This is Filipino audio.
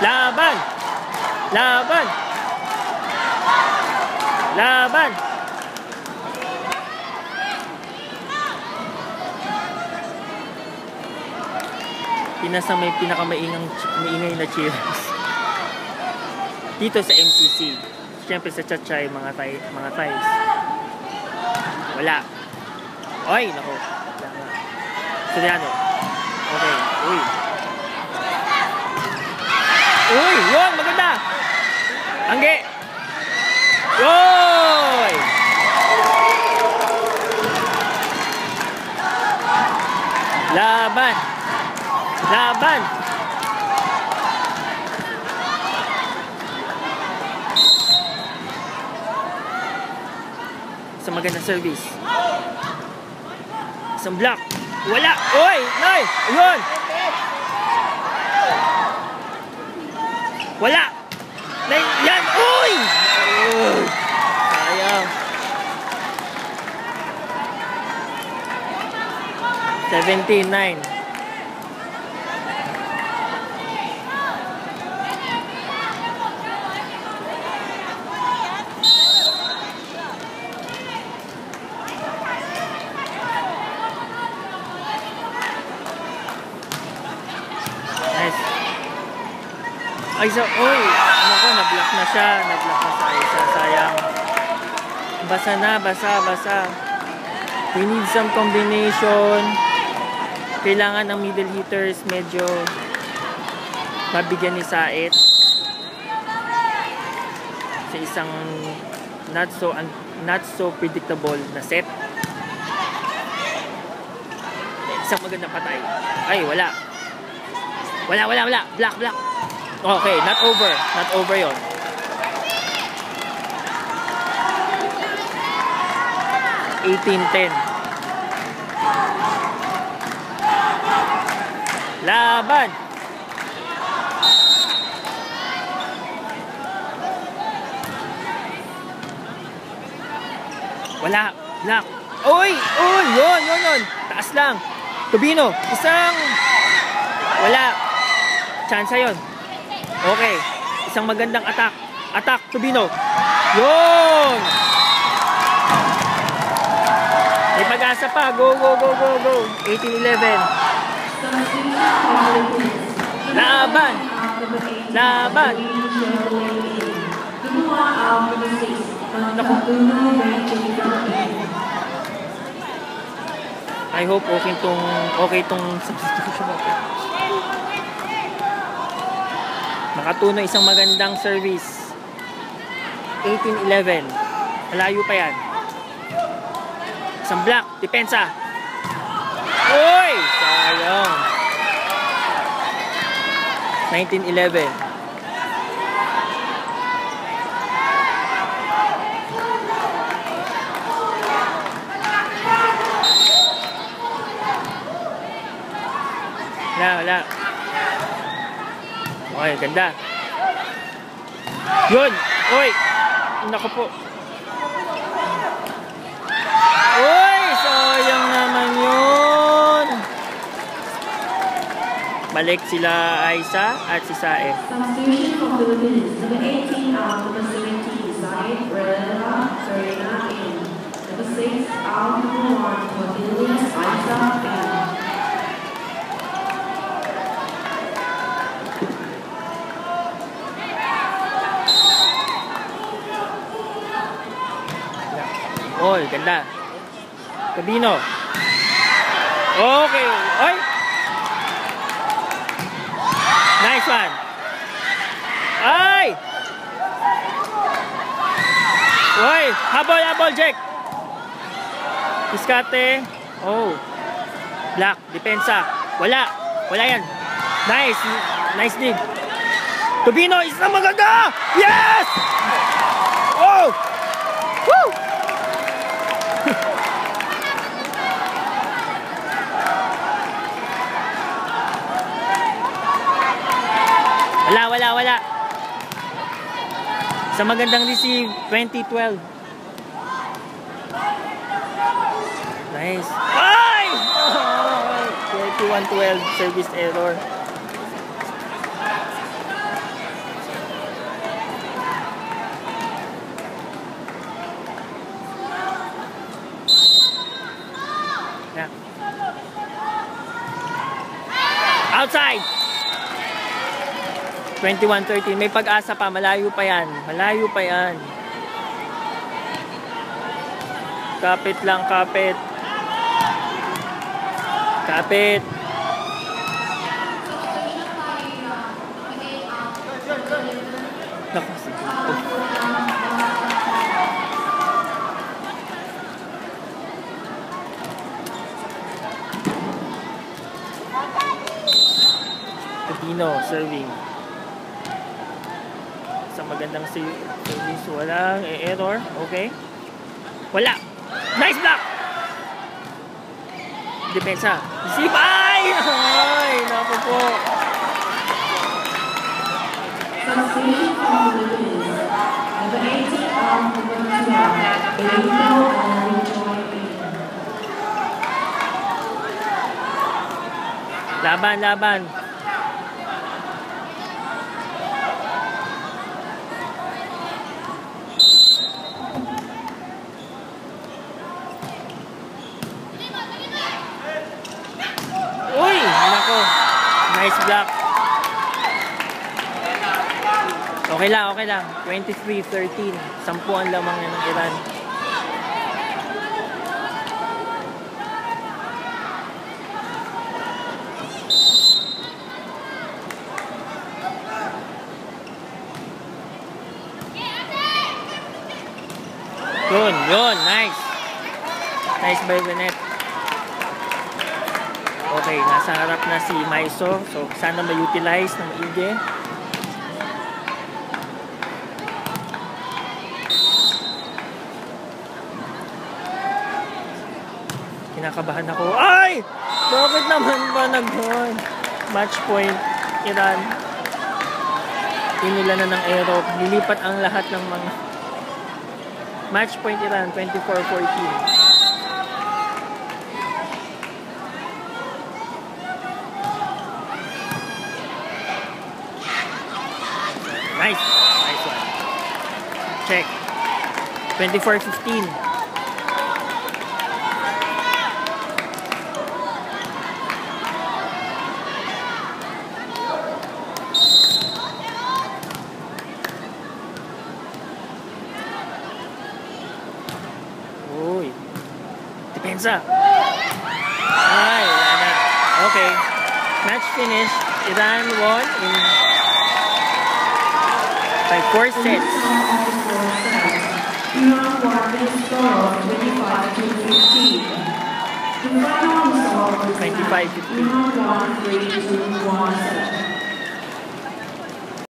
Laban! Laban! Laban! Pinas na may pinakamaingay na cheers. Dito sa MCC. Siyempre sa Chachay, mga Thais. Wala. Oy, nako. Soriano. Okay. Uy. Uy, yun, maganda. Angge. Yoy! Laban. Laban. Isang magandang service. Isang block. Wala. Oy! Nay! Ayun! Wala! Nay! Yan! Uy! Sayang. 17-9. Ay, so, oy, naku, na-block na siya. Na-block na sa isa. Sayang. Basa na, basa. We need some combination. Kailangan ng middle hitters medyo mabigyan ni Sait sa isang not so predictable na set. Isang magandang patay. Ay, wala. Wala. Block. Okay, not over. Not over yon. $18-10. Laban. Wala. Block. Uy! Yun. Taas lang. Tubino. Isang... Wala. Chance yun. Okay. Isang magandang attack. Attack, Tubino. Yun! May pag-asa pa. Go. 18-11. Laban. Naku. I hope okay tong substitution natin. Nakatuno isang magandang service. 18-11. Malayo pa yan. Isang block. Depensa. Uy! Sayang. 19-11. Wala. Okay, ganda. Yun! Uy! Naku po. Uy! Sayang naman yun! Balik sila Aisa at si Sae. Substitution for Philippines. Number 18 out, number 17, Sae, Rela, Serena, in. Number 6 out, number 1, for Philippines, Aisa, in. Oy, ganda. Tubino. Okay. Oy! Nice one. Ay! Oy! Habol, Jack. Diskarte. Oh. Black. Depensa. Wala yan. Nice dig. Tubino, isang maganda! Yes! Oh! Woo! Wala. Sa magandang receive, 20-12. Nice. Ay! 21-12, service error. 21-13. May pag-asa pa. Malayo pa yan. Malayo pa yan. Kapit lang, kapit. Kapit. Naku, sige. Totino, serving. Isang magandang service. Walang error. Okay. Wala. Nice block! Depensa. Zip! Ay! Ay! Naku po. Substitution from the Philippines. Number 18 on number 12. Benito and Joy in. Laban, laban. Uy! Nako. Nice block. Okay lang, okay lang. 23-13. 10 ang lamang yan ng Iran. Yun. Nice. Nice by the net. Okay, nasa harap na si Maiso. So, sana ma-utilize ng maigi. Kinakabahan ako. Ay! Bakit naman ba nag-on? Match point. Iran. Inula na ng aero. Lilipat ang lahat ng mga... Match point Iran. 24-14. Nice. Nice one. Check. 24-15. Uy. Depensa. Ay, wala na. Okay. Match finish. Iran won in by 4 sets. Iran won the score 25-15. The final score was 25-15. Iran won 3-1 set.